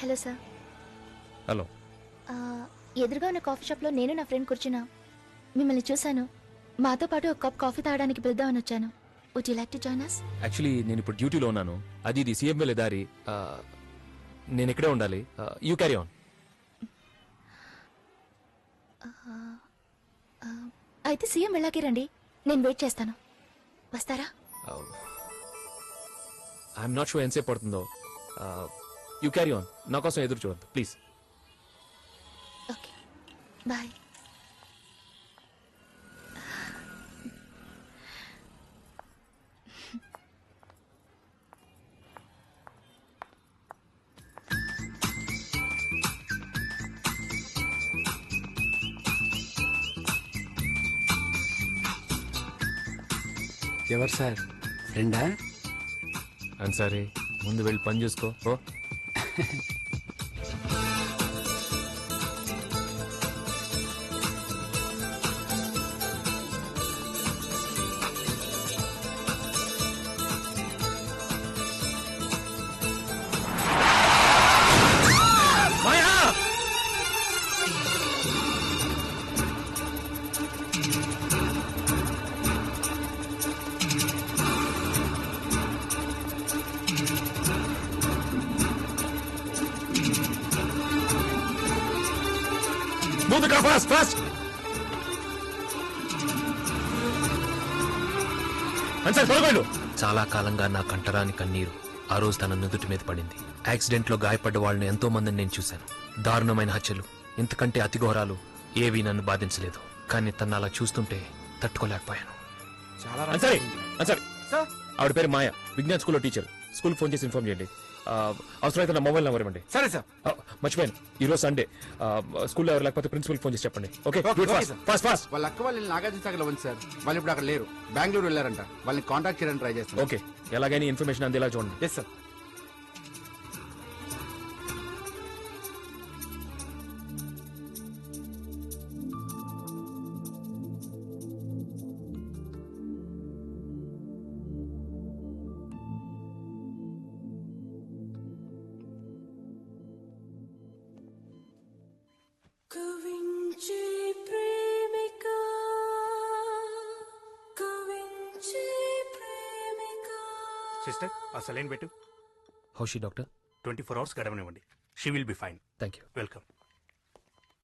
Hello sir. Hello. ఎదురుగా ఉన్న coffee షాప్లో నేను నా ఫ్రెండ్ కూర్చున్నా. మిమ్మల్ని చూశాను. మాతో పాటు ఒక కప్ కాఫీ తాగడానికి పిలుద్దామని వచ్చాను. Would you like to join us? Actually నేను ఇప్పుడు డ్యూటీలో ఉన్నాను. అది ఇది సీఎం వెళ్ళే దారి. నేను ఇక్కడే ఉండాలి. You carry on. అయితే సీఎం వెళ్ళాకే రండి, నేను వెయిట్ చేస్తాను. వస్తారా? ఐఎమ్ నాట్ షూర్ ఎంతసేపు పడుతుందో. You carry on. నా కోసం ఎదురు చూడద్దు ప్లీజ్. Okay, bye. ఎవరు సార్? ఫ్రెండా? సరే, ముందు వెళ్ళి పని చూసుకో. ఓ ఫాస్ట్ ఫాస్ట్. చాలా కాలంగా నా కంటరాని కన్నీరు ఆ రోజు తన నుదుటి మీద పడింది. యాక్సిడెంట్ లో గాయపడ్డ వాళ్ళని ఎంతో మందిని నేను చూశాను. దారుణమైన హత్యలు, ఇంతకంటే అతి ఘోరాలు ఏవీ నన్ను బాధించలేదు. కానీ తను అలా చూస్తుంటే తట్టుకోలేకపోయాను. ఆవిడ పేరు మాయ, విజ్ఞాన్ స్కూల్లో టీచర్. స్కూల్ ఫోన్ చేసి ఇన్ఫార్మ్ చేయండి. అవసరమైతే నా మొబైల్ నెంబర్ ఇవ్వండి. సరే సార్. మర్చిపోయాను, ఈ రోజు సండే. స్కూల్లో ఎవరు లేకపోతే ప్రిన్సిపల్ ఫోన్ చేసి చెప్పండి. Okay, fast fast. వాళ్ళ అక్క వాళ్ళు నాగార్జున సాగర్లో ఉంది సార్. వాళ్ళు ఇప్పుడు అక్కడ లేరు, బెంగళూరు వెళ్ళారంట. వాళ్ళని కాంటాక్ట్ చేయడానికి ట్రై చేస్తాను. ఓకే, ఎలాగైనా ఇన్ఫర్మేషన్ అందేలా చూడండి. Yes sir. సిస్టర్, ఆ సలైన్ పెట్టు. How she doctor? 24 hours గడవనివ్వండి. She will be fine. Thank you. Welcome.